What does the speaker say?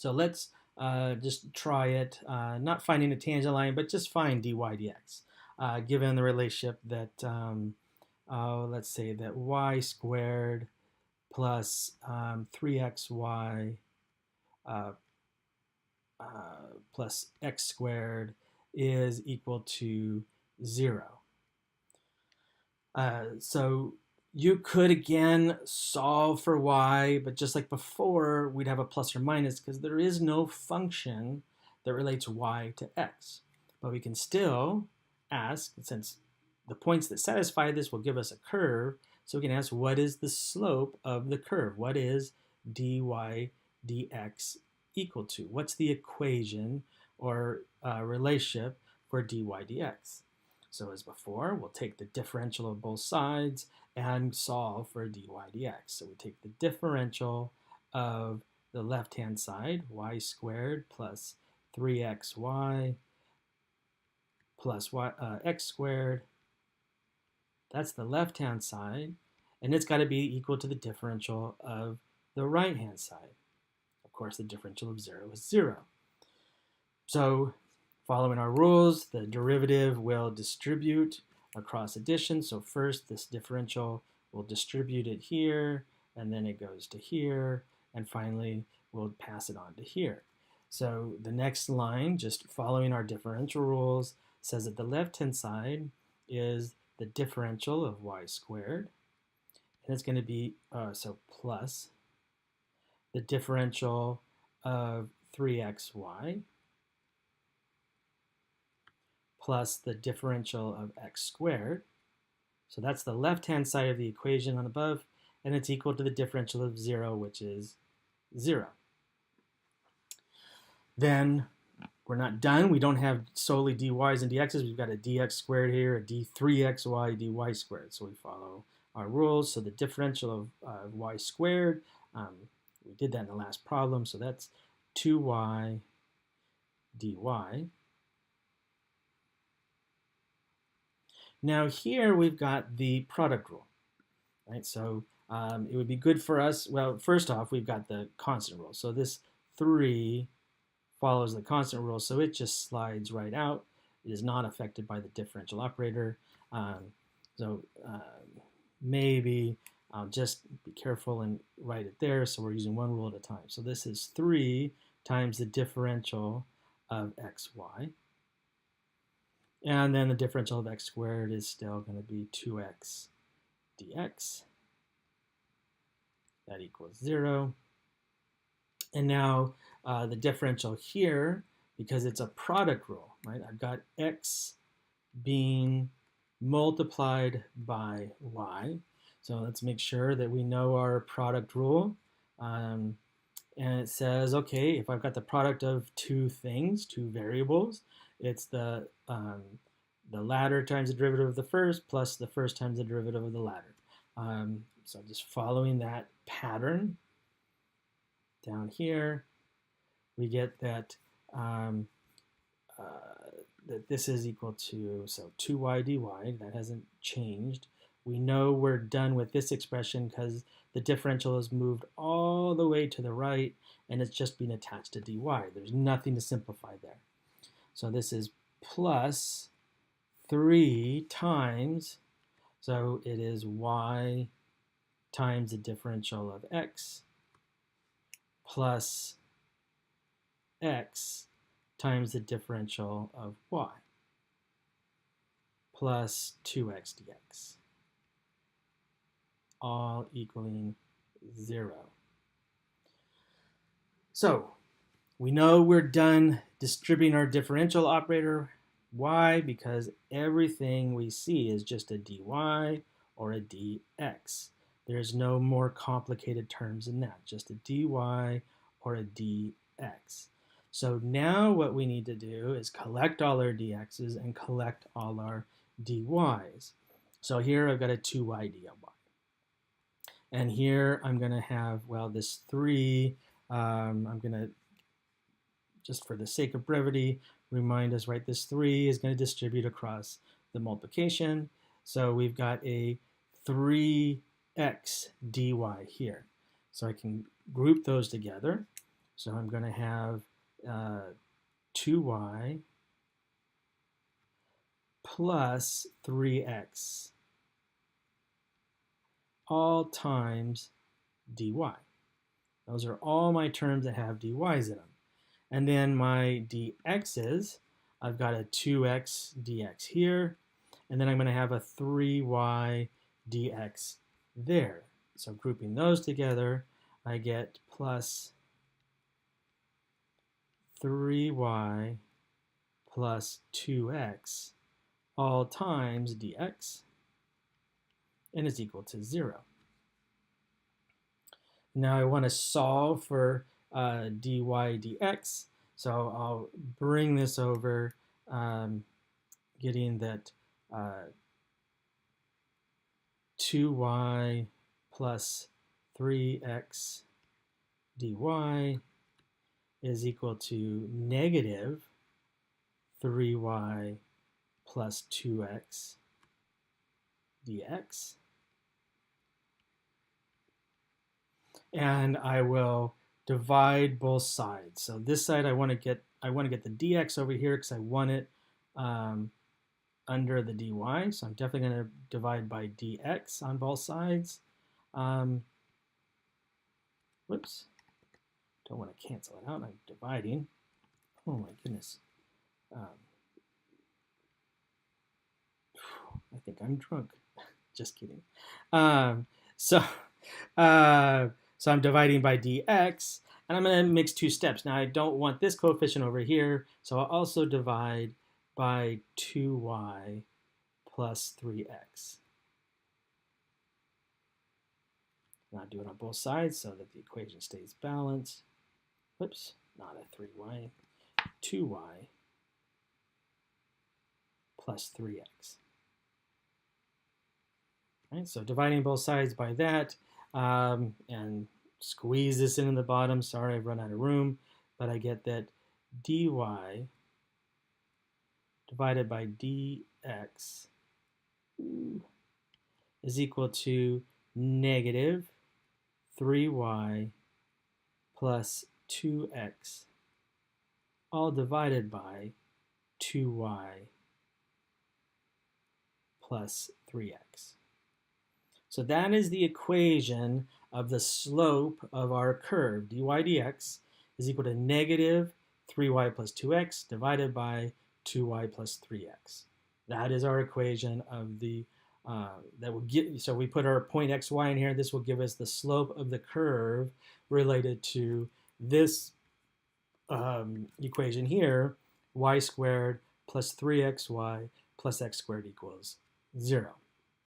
So let's just try it, not finding a tangent line, but just find dy dx, given the relationship that, let's say that y squared plus 3xy uh, plus x squared is equal to 0. So you could again solve for y, but just like before, we'd have a plus or minus because there is no function that relates y to x. But we can still ask, since the points that satisfy this will give us a curve, so we can ask what is the slope of the curve? What is dy dx equal to? What's the equation or relationship for dy dx? So as before, we'll take the differential of both sides and solve for dy dx. So we take the differential of the left-hand side, y squared plus 3xy plus x squared. That's the left-hand side, and it's got to be equal to the differential of the right-hand side. Of course, the differential of 0 is 0. So following our rules, the derivative will distribute across addition. So first, this differential will distribute it here, and then it goes to here, and finally, we'll pass it on to here. So the next line, just following our differential rules, says that the left-hand side is the differential of y squared, and it's going to be, so plus the differential of 3xy plus the differential of x squared. So that's the left-hand side of the equation on above, and it's equal to the differential of 0, which is 0. Then we're not done. We don't have solely dy's and dx's. We've got a dx squared here, a d3xy, dy squared. So we follow our rules. So the differential of y squared, we did that in the last problem, so that's 2y dy. Now here we've got the product rule, right? So it would be good for us, well, first off, we've got the constant rule. So this 3 follows the constant rule, so it just slides right out. It is not affected by the differential operator. Maybe I'll just be careful and write it there, so we're using one rule at a time. So this is 3 times the differential of xy. And then the differential of x squared is still going to be 2x dx. That equals 0. And now the differential here, because it's a product rule, right? I've got x being multiplied by y. So let's make sure that we know our product rule. And it says, okay, if I've got the product of two things, two variables, it's the latter times the derivative of the first plus the first times the derivative of the latter. So just following that pattern down here, we get that that this is equal to, so 2y dy, that hasn't changed. We know we're done with this expression because the differential has moved all the way to the right and it's just been attached to dy. There's nothing to simplify there. So this is plus 3 times, so it is y times the differential of x plus x times the differential of y plus 2x dx, all equaling 0. So we know we're done distributing our differential operator. Why? Because everything we see is just a dy or a dx. There's no more complicated terms than that, just a dy or a dx. So now what we need to do is collect all our dx's and collect all our dy's. So here I've got a 2y dy. And here I'm going to have, well, this 3, I'm going to, just for the sake of brevity, remind us, right, this 3 is going to distribute across the multiplication. So we've got a 3x dy here. So I can group those together. So I'm going to have 2y plus 3x all times dy. Those are all my terms that have dy's in them. And then my dx's, I've got a 2x dx here, and then I'm going to have a 3y dx there. So grouping those together, I get plus 3y plus 2x all times dx, and is equal to 0. Now I want to solve for dy dx, so I'll bring this over, getting that 2y plus 3x dy is equal to negative 3y plus 2x dx. And I will divide both sides. So this side I want to get the dx over here because I want it under the dy. So I'm definitely going to divide by dx on both sides. Whoops. Don't want to cancel it out. I'm dividing. Oh my goodness. I think I'm drunk. Just kidding. So I'm dividing by dx, and I'm going to mix two steps. Now I don't want this coefficient over here, so I'll also divide by 2y plus 3x. And I'll do it on both sides so that the equation stays balanced. Whoops, not a 3y, 2y plus 3x. Right, so dividing both sides by that, and squeeze this in the bottom. Sorry, I've run out of room, but I get that dy divided by dx is equal to negative 3y plus 2x, all divided by 2y plus 3x. So that is the equation of the slope of our curve. Dy dx is equal to negative 3y plus 2x divided by 2y plus 3x. That is our equation of the, that will get, so we put our point xy in here. This will give us the slope of the curve related to this equation here, y squared plus 3xy plus x squared equals 0.